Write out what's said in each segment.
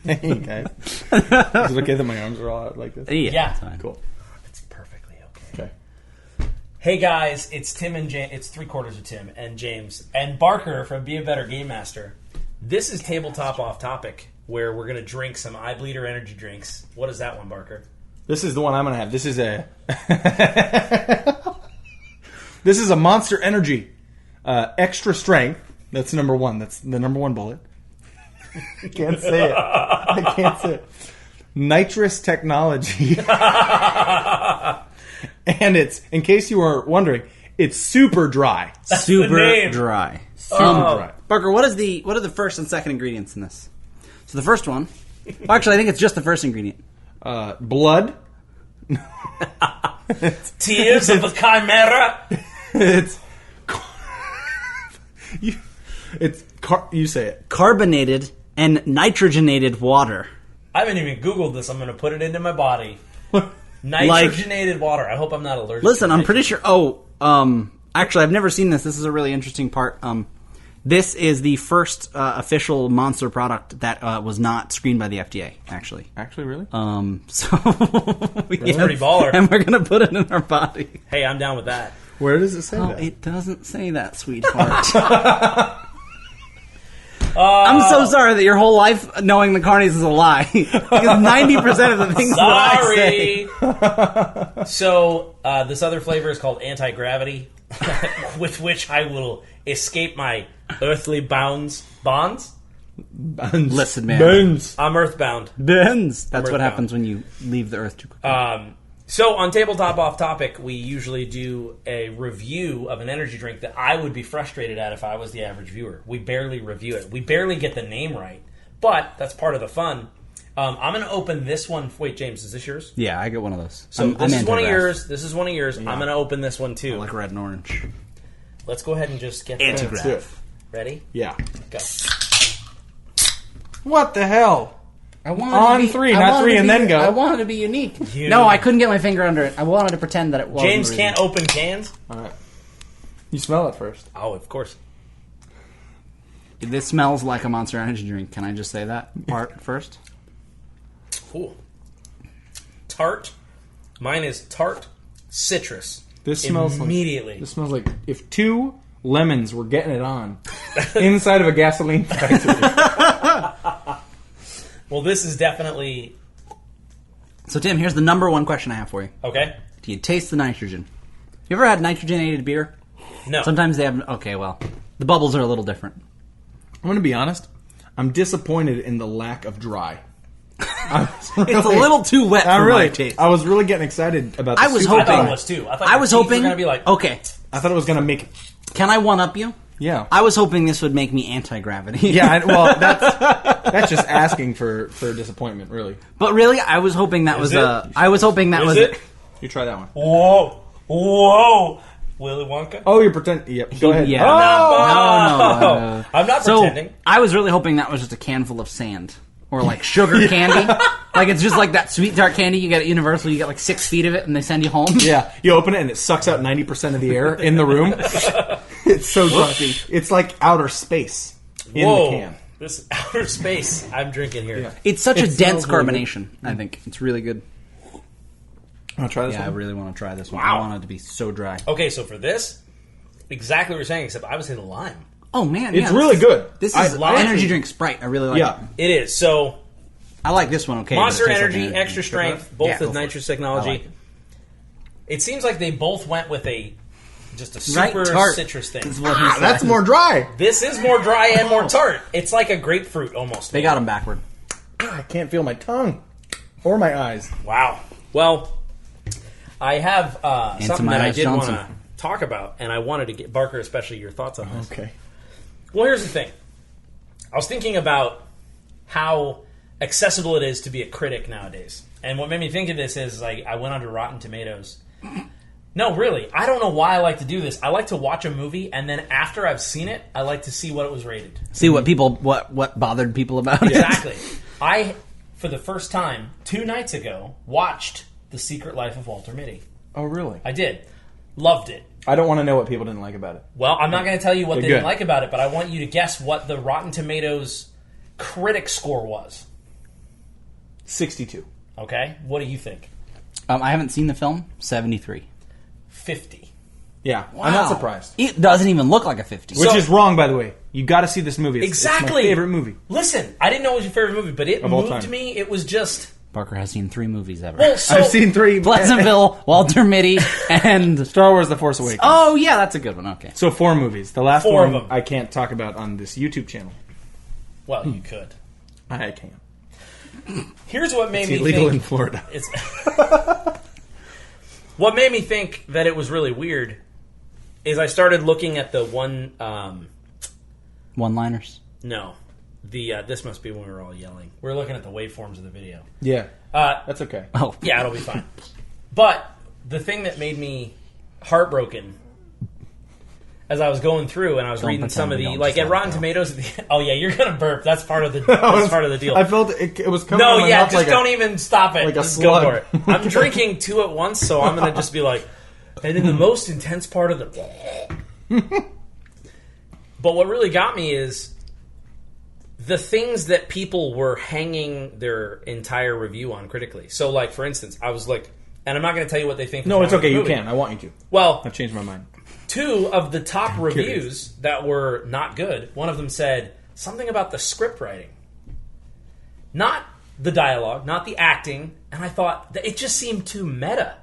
Hey, guys. Is it okay that my arms are all out like this? Yeah. Fine. Cool. It's perfectly okay. Okay. Hey guys, it's Tim and James. It's 3/4 of Tim and James and Barker from Be a Better Game Master. This is Tabletop Off Topic, where we're going to drink some Eye Bleeder energy drinks. What is that one, Barker? This is the one I'm going to have. This is a... This is a Monster Energy extra strength. That's number one. That's the number one bullet. I can't say it. I can't say it. Nitrous technology. And it's, in case you were wondering, it's super dry. Super dry. Super dry. Barker, what are the first and second ingredients in this? So the first one... Well, actually, I think it's just the first ingredient. Blood. Tears of the Chimera. You say it. Carbonated and nitrogenated water. I haven't even Googled this. I'm going to put it into my body. Nitrogenated water. I hope I'm not allergic. Listen, I'm pretty sure... actually, I've never seen this. This is a really interesting part. This is the first official Monster product that was not screened by the FDA, actually. Actually, really? So... That's pretty baller. And we're going to put it in our body. Hey, I'm down with that. Where does it say that? It doesn't say that, sweetheart. I'm so sorry that your whole life knowing the carnies is a lie. Because 90% of the things that I say... So, this other flavor is called Anti-Gravity, with which I will escape my earthly bonds. Listen, man. Bones. I'm earthbound. That's what earthbound. happens when you leave the earth too quickly. So on Tabletop Off Topic, we usually do a review of an energy drink that I would be frustrated at if I was the average viewer. We barely review it. We barely get the name right. But that's part of the fun. I'm going to open this one. Wait, James, is this yours? Yeah, I get one of those. So this is one of yours. This is one of yours. Yeah. I'm going to open this one too. I like red and orange. Let's go ahead and just get Anti-grav. Ready? Yeah. Go. What the hell? I wanted On three, not three, and then go. I wanted to be unique. No, I couldn't get my finger under it. I wanted to pretend that it was. James can't open cans? All right. You smell it first. Oh, of course. This smells like a Monster Energy drink. Can I just say that part first? Cool. Tart. Mine is tart citrus. This smells immediately. This smells like if two lemons were getting it on inside of a gasoline factory. Well, this is definitely... So, Tim, here's the number one question I have for you. Okay. Do you taste the nitrogen? You ever had nitrogenated beer? No. Sometimes they have... Okay, well, the bubbles are a little different. I'm going to be honest. I'm disappointed in the lack of dry. It's a little too wet for my taste. I was really getting excited about this. I was hoping... I thought it was too. I was hoping... going to be like... Okay. I thought it was going to make... Can I one-up you? Yeah. I was hoping this would make me anti-gravity. Yeah, well, that's just asking for disappointment, really. But really, I was hoping that was a... I was hoping that was... it? You try that one. Whoa. Whoa. Willy Wonka? Oh, you're pretending... Yep, go ahead. Yeah. Oh! No. I'm not So, pretending. I was really hoping that was just a can full of sand. Or like sugar candy. Like it's just like that sweet tart candy you get at Universal. You get like 6 feet of it and they send you home. Yeah, you open it and it sucks out 90% of the air in the room. It's so dry. It's like outer space in the can. This outer space I'm drinking here. Yeah. It's such a dense really carbonation, I think. It's really good. Want to try this Yeah, I one? really want to try this one. Wow. I want it to be so dry. Okay, so for this, exactly what you're saying, except I was hitting lime. Oh, man. It's really good. This is I energy drink Sprite. I really like it. It is. So, I like this one, okay. Monster but it tastes Energy, like extra strength, both go with for it. nitrous technology. I like it. It seems like they both went with just a Right, super tart citrus thing. is what he said. That's more dry. This is more dry and more tart. It's like a grapefruit almost. They got them backward. I can't feel my tongue or my eyes. Wow. Well, I have something that I Ice did want Johnson. to talk about, and I wanted to get, Barker, especially your thoughts on this. Okay. Well, here's the thing. I was thinking about how accessible it is to be a critic nowadays. And what made me think of this is I went onto Rotten Tomatoes. No, really. I don't know why I like to do this. I like to watch a movie, and then after I've seen it, I like to see what it was rated. See what bothered people about it. Exactly. I, for the first time, 2 nights ago, watched The Secret Life of Walter Mitty. Oh, really? I did. Loved it. I don't want to know what people didn't like about it. Well, I'm not going to tell you what they Good. didn't like about it, but I want you to guess what the Rotten Tomatoes critic score was. 62. Okay, what do you think? I haven't seen the film. 73. 50. Yeah, I'm not surprised. It doesn't even look like a 50. Which is wrong, by the way. You got to see this movie. It's my favorite movie. Listen, I didn't know it was your favorite movie, but it moved me. It was just... Parker has seen 3 movies ever. Well, so, I've seen 3. Pleasantville, Walter Mitty, and... Star Wars The Force Awakens. Oh, yeah, that's a good one. Okay. So 4 movies. The last 4 of one them. I can't talk about on this YouTube channel. Well, you could. I can. Here's what made It's me illegal think... in Florida. What made me think that it was really weird is I started looking at the One-liners. No. This must be when we were all yelling. We're looking at the waveforms of the video. Yeah. That's okay. Oh. Yeah, it'll be fine. But the thing that made me heartbroken as I was going through and I was reading some of the... Like, at Rotten Tomatoes... Oh, yeah, you're going to burp. That's part of the deal. I felt it was coming out of my mouth just don't even stop it. like a just go slug. for it. I'm drinking 2 at once, so I'm going to just be like... And in the most intense part of the... But what really got me is the things that people were hanging their entire review on critically. So, like, for instance, I was like... And I'm not going to tell you what they think. No, it's okay. You can. I want you to. Well... I've changed my mind. 2 of the top reviews that were not good, one of them said something about the script writing. Not the dialogue, not the acting. And I thought, that it just seemed too meta.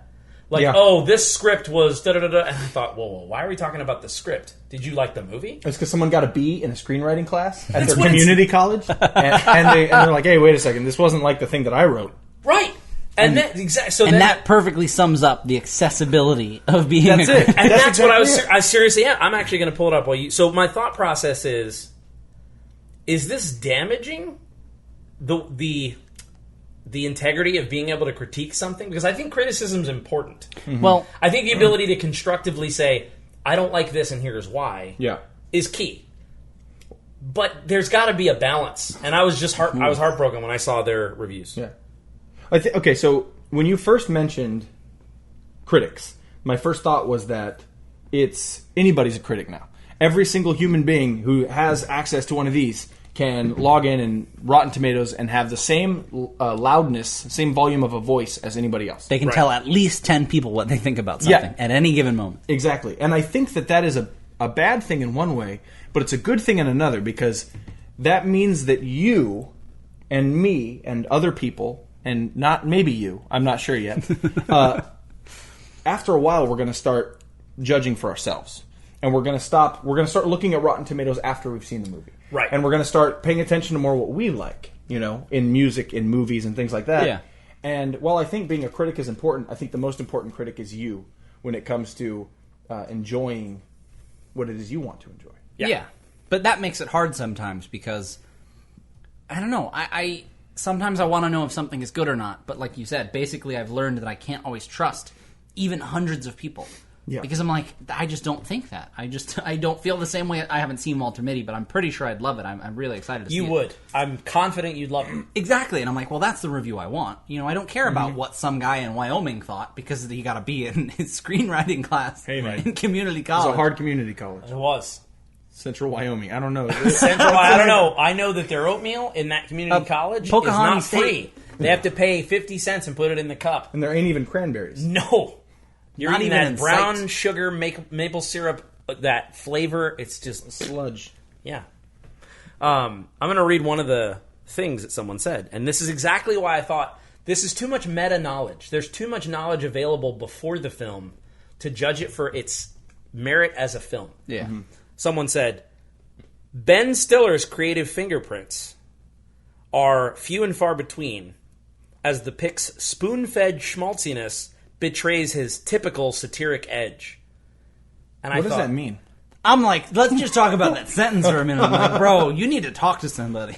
Like, oh, this script was da-da-da-da. And I thought, whoa, why are we talking about the script? Did you like the movie? It's because someone got a B in a screenwriting class at their community college. And they're like, hey, wait a second. This wasn't like the thing that I wrote. Right. And that perfectly sums up the accessibility of being That's it. And that's exactly what I seriously am. I'm actually going to pull it up while you... So my thought process is this damaging the integrity of being able to critique something? Because I think criticism is important. Mm-hmm. Well, I think the ability to constructively say, I don't like this and here's why, is key. But there's got to be a balance. And I was just I was heartbroken when I saw their reviews. Yeah. Okay, so when you first mentioned critics, my first thought was that anybody's a critic now. Every single human being who has access to one of these can log in and Rotten Tomatoes and have the same loudness, same volume of a voice as anybody else. They can tell at least 10 people what they think about something at any given moment. Exactly. And I think that is a bad thing in one way, but it's a good thing in another, because that means that you and me and other people... and not maybe you, I'm not sure yet. After a while, we're going to start judging for ourselves, and we're going to start looking at Rotten Tomatoes after we've seen the movie, right? And we're going to start paying attention to more what we like, in music, in movies, and things like that. Yeah. And while I think being a critic is important, I think the most important critic is you when it comes to enjoying what it is you want to enjoy. Yeah, but that makes it hard sometimes because I don't know. Sometimes I want to know if something is good or not, but like you said, basically I've learned that I can't always trust even hundreds of people. Yeah. Because I'm like, I just don't think that. I don't feel the same way. I haven't seen Walter Mitty, but I'm pretty sure I'd love it. I'm really excited to see it. You would. I'm confident you'd love it. Exactly. And I'm like, well, that's the review I want. I don't care about what some guy in Wyoming thought because he got a B in his screenwriting class in community college. It was a hard community college. It was. Central Wyoming. I don't know. I don't know. I know that their oatmeal in that community college is not free. They have to pay 50 cents and put it in the cup. And there ain't even cranberries. No. You're not eating even that brown sugar maple syrup, that flavor. It's just sludge. Yeah. I'm going to read one of the things that someone said. And this is exactly why I thought this is too much meta knowledge. There's too much knowledge available before the film to judge it for its merit as a film. Yeah. Mm-hmm. Someone said, Ben Stiller's creative fingerprints are few and far between, as the pic's spoon-fed schmaltziness betrays his typical satiric edge. And what does that mean? I'm like, let's just talk about that sentence for a minute. I'm like, bro, you need to talk to somebody.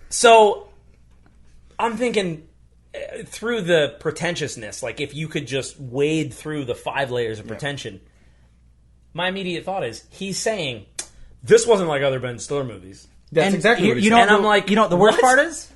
So, I'm thinking through the pretentiousness, like if you could just wade through the 5 layers of pretension... My immediate thought is, he's saying, this wasn't like other Ben Stiller movies. That's exactly what he's saying. And I'm like, you know what the worst part is?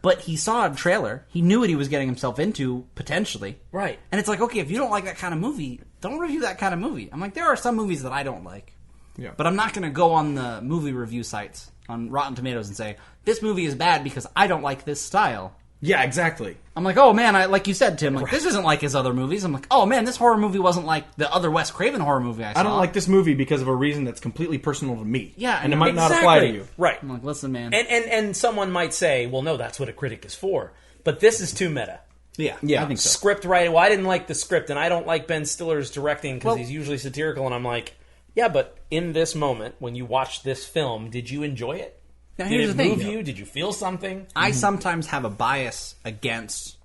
But he saw a trailer. He knew what he was getting himself into, potentially. Right. And it's like, okay, if you don't like that kind of movie, don't review that kind of movie. I'm like, there are some movies that I don't like. Yeah. But I'm not going to go on the movie review sites on Rotten Tomatoes and say, this movie is bad because I don't like this style. Yeah, exactly. I'm like, oh man, like you said, Tim, like, this isn't like his other movies. I'm like, oh man, this horror movie wasn't like the other Wes Craven horror movie I saw. I don't like this movie because of a reason that's completely personal to me. Yeah, and it might not apply to you. Right. I'm like, listen, man. And someone might say, well, no, that's what a critic is for. But this is too meta. Yeah, I think so. Script writing. Well, I didn't like the script, and I don't like Ben Stiller's directing because he's usually satirical. And I'm like, yeah, but in this moment, when you watch this film, did you enjoy it? Now, Did here's it the thing, move you? Did you feel something? I sometimes have a bias against,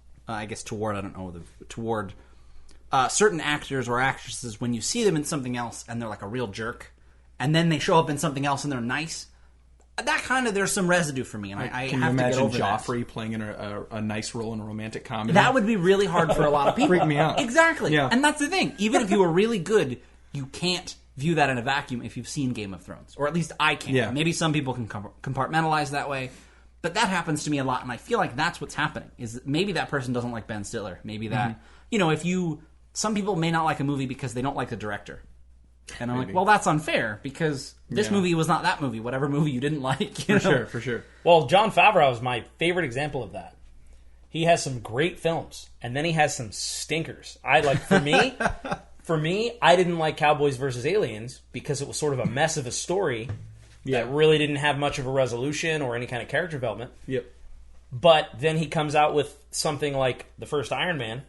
toward certain actors or actresses when you see them in something else and they're like a real jerk, and then they show up in something else and they're nice. That kind of, there's some residue for me, and I Can have you to get imagine over Joffrey playing in a nice role in a romantic comedy? that. That would be really hard for a lot of people. Freak me out. Exactly. Yeah. And that's the thing. Even if you were really good, you can't view that in a vacuum if you've seen Game of Thrones. Or at least I can. Yeah. Maybe some people can compartmentalize that way. But that happens to me a lot, and I feel like that's what's happening. Is maybe that person doesn't like Ben Stiller. Maybe that, some people may not like a movie because they don't like the director. And I'm like, well, that's unfair, because this movie was not that movie, whatever movie you didn't like. For sure. Well, Jon Favreau is my favorite example of that. He has some great films, and then he has some stinkers. For me, I didn't like Cowboys versus Aliens because it was sort of a mess of a story that really didn't have much of a resolution or any kind of character development. Yep. But then he comes out with something like the first Iron Man.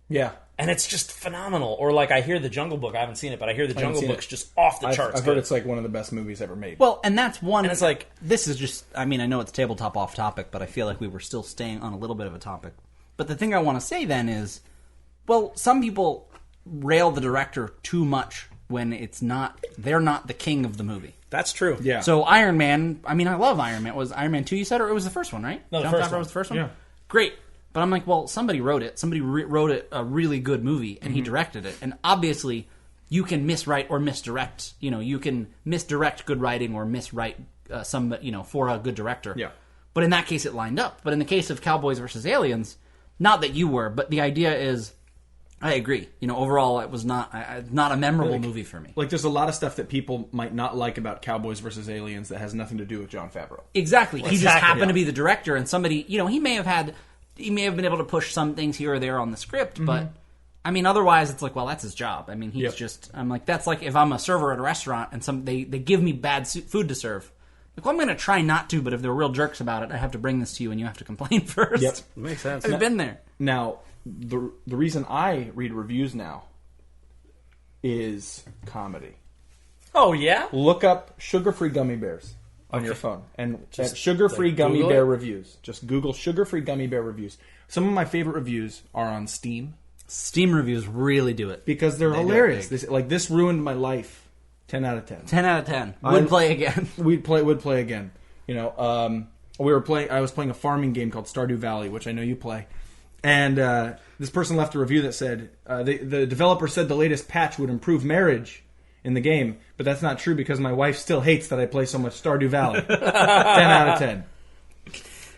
Yeah. And it's just phenomenal. Or like I hear The Jungle Book. I haven't seen it, but I hear The Jungle Book's just off the charts. I've heard it's like one of the best movies ever made. Well, and that's one. And it's like, this is just, I know it's tabletop off topic, but I feel like we were still staying on a little bit of a topic. But the thing I want to say then is, well, some people rail the director too much when they're not the king of the movie. that's true. Yeah. So Iron Man, I love Iron Man. Was Iron Man 2 you said, or it was the first one, right? No, the Jon first Favreau one. was the first one? Yeah. Great. But I'm like, well, somebody wrote it. Somebody wrote it a really good movie, and he directed it. And obviously, you can miswrite or misdirect. You can misdirect good writing or miswrite for a good director. Yeah. But in that case, it lined up. But in the case of Cowboys versus Aliens, not that you were, but the idea is, I agree. Overall, it was not a memorable movie for me. Like, there's a lot of stuff that people might not like about Cowboys versus Aliens that has nothing to do with Jon Favreau. Exactly. He just happened to be the director, and somebody, he may have been able to push some things here or there on the script, but otherwise it's like, well, that's his job. He's just, I'm like, that's like if I'm a server at a restaurant and they give me bad food to serve. Like, well, I'm going to try not to, but if they're real jerks about it, I have to bring this to you and you have to complain first. Yep. Makes sense. I've been there. Now, the reason I read reviews now is comedy. Oh, yeah? Look up sugar-free gummy bears on your phone. And Just, sugar-free like, gummy Google bear it? reviews. Just Google sugar-free gummy bear reviews. Some of my favorite reviews are on Steam. Steam reviews really do it. Because they're hilarious. This ruined my life. 10 out of 10. 10 out of 10. Would play again. Would play again. I was playing a farming game called Stardew Valley, which I know you play. And this person left a review that said, the developer said the latest patch would improve marriage in the game, but that's not true because my wife still hates that I play so much Stardew Valley. 10 out of 10.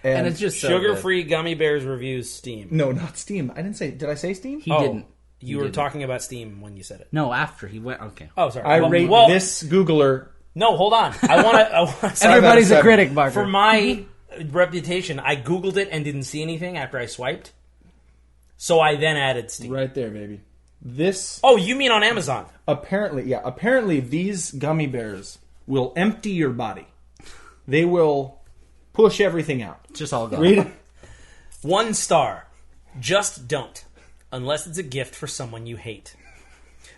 And it's just so Sugar-free gummy bears reviews Steam. No, not Steam. Did I say Steam? He didn't. You were talking about Steam when you said it. No, after he went. Okay. Oh, sorry. I rate this Googler. No, hold on. I want to. Everybody's a 7. critic, Barker. For my reputation, I Googled it and didn't see anything after I swiped. So I then added Steam. Right there, baby. This. Oh, you mean on Amazon? Apparently these gummy bears will empty your body. They will push everything out. Just all gone. Read it. 1 star. Just don't. Unless it's a gift for someone you hate.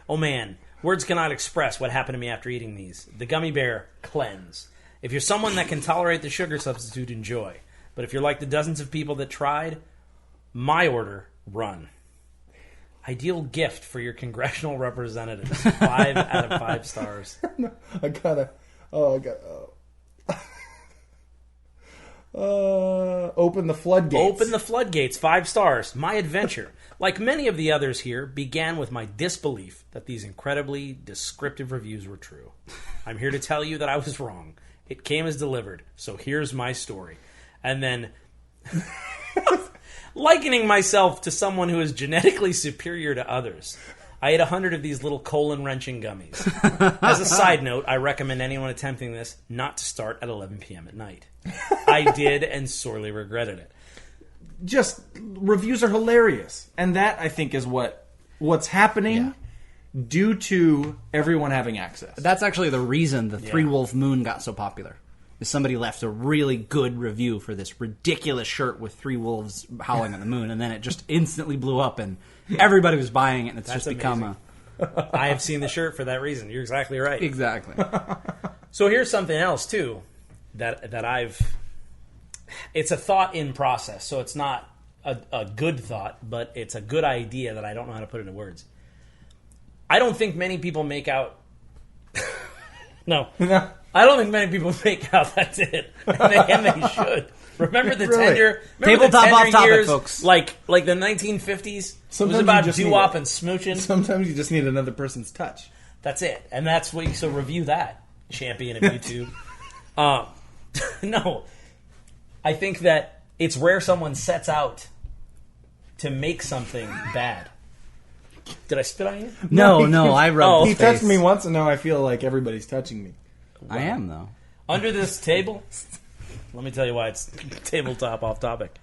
Oh man, words cannot express what happened to me after eating these. The gummy bear, cleanse. If you're someone that can tolerate the sugar substitute, enjoy. But if you're like the dozens of people that tried, my order, run. Ideal gift for your congressional representatives. 5 out of 5 stars. Open the floodgates. Open the floodgates, 5 stars. My adventure, like many of the others here, began with my disbelief that these incredibly descriptive reviews were true. I'm here to tell you that I was wrong. It came as delivered, so here's my story. And then, likening myself to someone who is genetically superior to others, I ate 100 of these little colon-wrenching gummies. As a side note, I recommend anyone attempting this not to start at 11 p.m. at night. I did and sorely regretted it. Just reviews are hilarious, and that I think is what's happening due to everyone having access. That's actually the reason the Three Wolf Moon got so popular. Is somebody left a really good review for this ridiculous shirt with three wolves howling at the moon, and then it just instantly blew up, and everybody was buying it, and it's become a... I have seen the shirt for that reason. You're exactly right. Exactly. So here's something else, too, that I've... It's a thought in process, so it's not a good thought, but it's a good idea that I don't know how to put into words. I don't think many people make out... No. I don't think many people make out that's it. And they should. Remember the tender... Tabletop off topic, years, folks. Like the 1950s? Sometimes it was about you just doo-wop and smooching. Sometimes you just need another person's touch. That's it. And that's what you... So review that, champion of YouTube. No. I think that it's rare someone sets out to make something bad. Did I spit on you? No, I rubbed He his face. touched me once, and now I feel like everybody's touching me. I am, though. Under this table, let me tell you why it's tabletop off topic.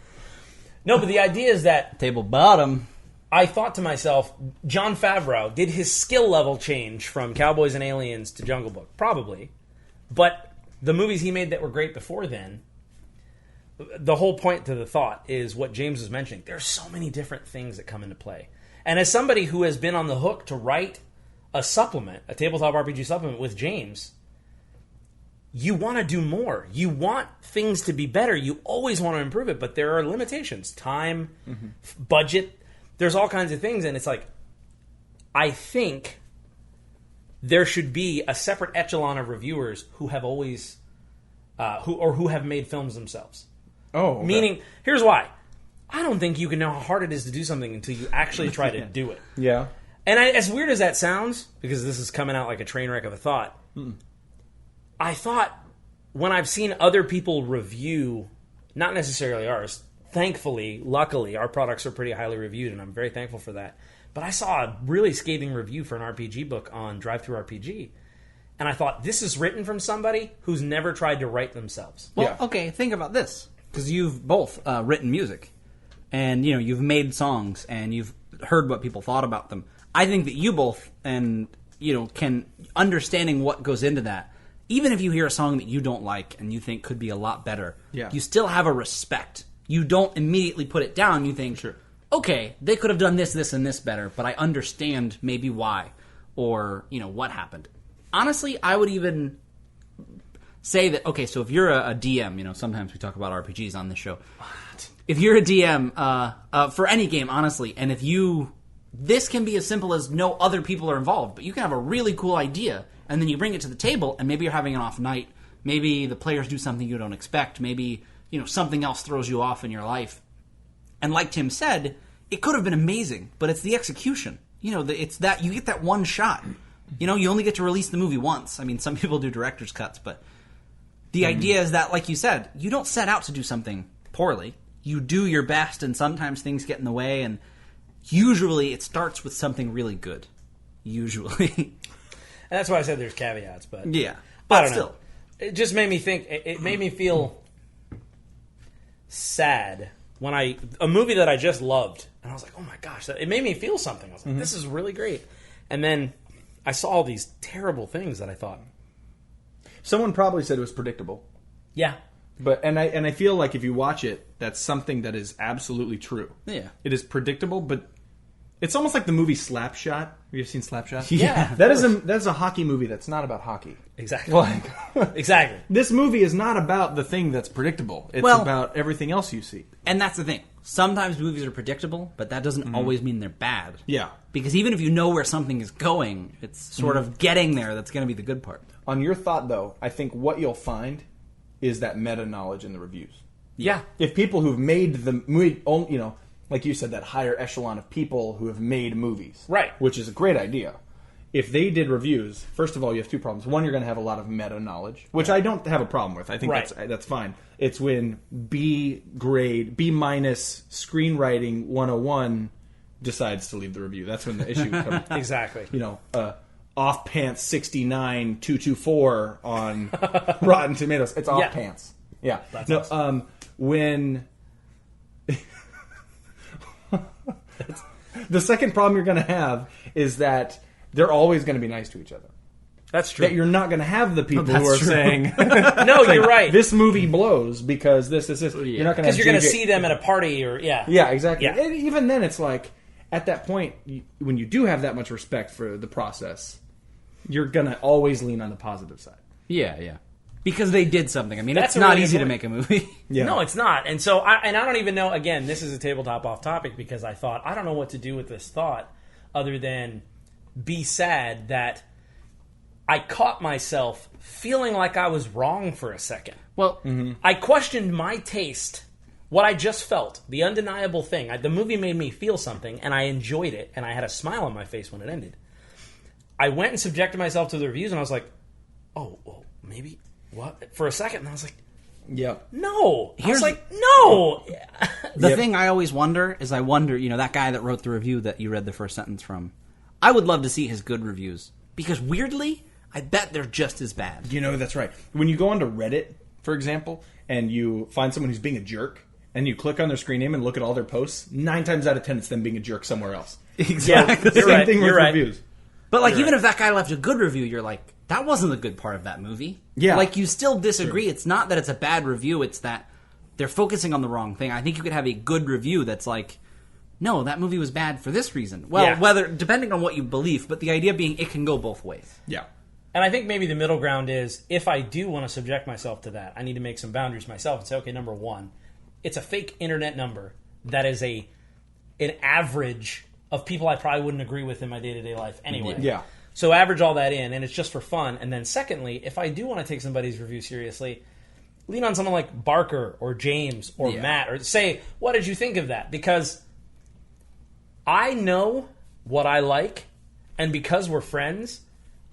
No, but the idea is that Table bottom. I thought to myself, Jon Favreau, did his skill level change from Cowboys and Aliens to Jungle Book? Probably. But the movies he made that were great before then, the whole point to the thought is what James was mentioning. There's so many different things that come into play. And as somebody who has been on the hook to write a supplement, a tabletop RPG supplement with James, you want to do more. You want things to be better. You always want to improve it, but there are limitations. Time, budget, there's all kinds of things. And it's like, I think there should be a separate echelon of reviewers who have always, who have made films themselves. Oh, okay. Meaning, here's why. I don't think you can know how hard it is to do something until you actually try to do it. Yeah. And as weird as that sounds, because this is coming out like a train wreck of a thought, I thought when I've seen other people review, not necessarily ours, thankfully, luckily, our products are pretty highly reviewed, and I'm very thankful for that. But I saw a really scathing review for an RPG book on Drive-Thru-RPG, and I thought, this is written from somebody who's never tried to write themselves. Well, okay, think about this. Because you've both written music. And, you've made songs, and you've heard what people thought about them. I think that you both, and, can, understanding what goes into that, even if you hear a song that you don't like and you think could be a lot better, you still have a respect. You don't immediately put it down. You think, okay, they could have done this, this, and this better, but I understand maybe why, or, what happened. Honestly, I would even say that, okay, so if you're a DM, sometimes we talk about RPGs on this show. If you're a DM for any game, honestly, and if this can be as simple as no other people are involved, but you can have a really cool idea, and then you bring it to the table, and maybe you're having an off night, maybe the players do something you don't expect, maybe, something else throws you off in your life. And like Tim said, it could have been amazing, but it's the execution. It's that you get that one shot. You only get to release the movie once. I mean, some people do director's cuts, but the idea is that, like you said, you don't set out to do something poorly. You do your best, and sometimes things get in the way, and usually it starts with something really good. Usually. And that's why I said there's caveats, but... Yeah. But I don't know. It just made me think... It made me feel sad when a movie that I just loved, and I was like, oh my gosh, it made me feel something. I was like, this is really great. And then I saw all these terrible things that I thought... Someone probably said it was predictable. Yeah. But I feel like if you watch it, that's something that is absolutely true. Yeah. It is predictable, but it's almost like the movie Slapshot. Have you ever seen Slapshot? Yeah. That is a hockey movie that's not about hockey. Exactly. Exactly. This movie is not about the thing that's predictable. It's about everything else you see. And that's the thing. Sometimes movies are predictable, but that doesn't always mean they're bad. Yeah. Because even if you know where something is going, it's sort of getting there that's going to be the good part. On your thought, though, I think what you'll find is that meta-knowledge in the reviews. Yeah. If people who've made the movie, like you said, that higher echelon of people who have made movies. Right. Which is a great idea. If they did reviews, first of all, you have two problems. One, you're going to have a lot of meta-knowledge, which I don't have a problem with. I think that's fine. It's when B- screenwriting 101 decides to leave the review. That's when the issue comes. Exactly. Off pants 69224 on Rotten Tomatoes. It's off pants. Yeah. That's awesome. When the second problem you're going to have is that they're always going to be nice to each other. That's true. That you're not going to have the people who are saying, no, you're right. This movie blows because this. Yeah. You're not going to because you're going to see them at a party or Yeah, exactly. Yeah. And even then, it's like at that point when you do have that much respect for the process, you're going to always lean on the positive side. Yeah. Because they did something. I mean, That's it's not really easy to important. make a movie. Yeah. No, it's not. And so, I don't even know, again, this is a tabletop off topic because I thought, I don't know what to do with this thought other than be sad that I caught myself feeling like I was wrong for a second. Well, I questioned my taste, what I just felt, the undeniable thing. The movie made me feel something, and I enjoyed it, and I had a smile on my face when it ended. I went and subjected myself to the reviews, and I was like, oh, well, maybe, what? For a second, and I was like, Yep. no. I Here's- was like, no. the thing I always wonder is that guy that wrote the review that you read the first sentence from, I would love to see his good reviews. Because weirdly, I bet they're just as bad. That's right. When you go onto Reddit, for example, and you find someone who's being a jerk, and you click on their screen name and look at all their posts, 9 times out of 10 it's them being a jerk somewhere else. Exactly. Same right, thing with you're right. reviews. But even if that guy left a good review, you're like, that wasn't the good part of that movie. Yeah. Like, you still disagree. Sure. It's not that it's a bad review, it's that they're focusing on the wrong thing. I think you could have a good review that's like, no, that movie was bad for this reason. Well, whether depending on what you believe, but the idea being it can go both ways. Yeah. And I think maybe the middle ground is, if I do want to subject myself to that, I need to make some boundaries myself and say, okay, number one, it's a fake internet number that is an average of people I probably wouldn't agree with in my day-to-day life anyway. Yeah. So average all that in, and it's just for fun. And then secondly, if I do want to take somebody's review seriously, lean on someone like Barker or James or Matt, or say, what did you think of that? Because I know what I like, and because we're friends,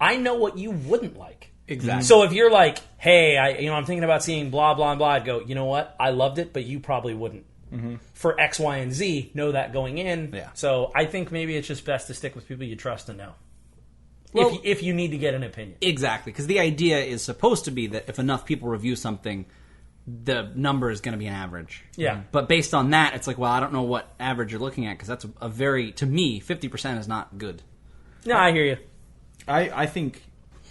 I know what you wouldn't like. Exactly. So if you're like, hey, I'm thinking about seeing blah, blah, blah, I'd go, you know what? I loved it, but you probably wouldn't. Mm-hmm. For X, Y, and Z, know that going in. Yeah. So I think maybe it's just best to stick with people you trust and know. Well, if you need to get an opinion. Exactly, because the idea is supposed to be that if enough people review something, the number is going to be an average. Yeah. But based on that, it's like, well, I don't know what average you're looking at, because that's a very, to me, 50% is not good. No, I hear you. I think,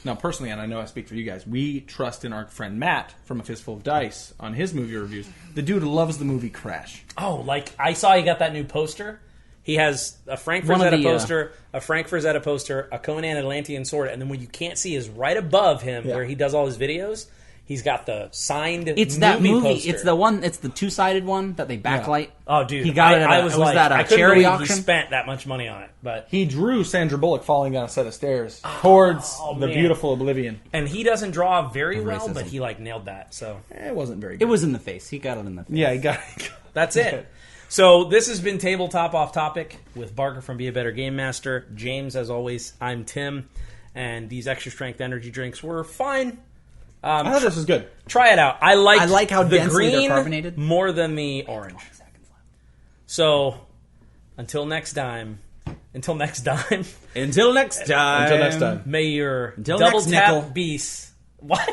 now personally, and I know I speak for you guys, we trust in our friend Matt from A Fistful of Dice on his movie reviews. The dude loves the movie Crash. Oh, like, I saw he got that new poster. He has a Frank Frazetta poster, a Frank Frazetta poster, a Conan Atlantean sword, and then what you can't see is right above him where he does all his videos. He's got the signed It's that movie. poster. It's the one. It's the two-sided one that they backlight. Oh, dude! He got it. I was like, that I couldn't charity believe auction? he spent that much money on it. But He drew Sandra Bullock falling down a set of stairs towards the man. beautiful Oblivion. and he doesn't draw very well, Racism. but he nailed that. So It wasn't very It good. was in the face. He got it in the face. Yeah, he got that's it. So this has been Tabletop Off Topic with Barker from Be a Better Game Master. James, as always, I'm Tim, and these extra strength energy drinks were fine. I thought this was good. Try it out. I like how the densely they're green carbonated. more than the orange. So until next time. Until next time. Until next time. May your Until double next tap nickel. piece. Why?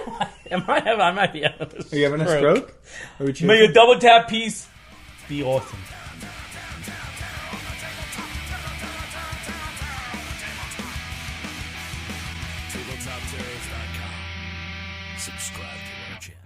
I might be having a stroke. Are you having a stroke? Are we May your double tap piece be awesome. Tabletopterrors.com. Subscribe to our channel.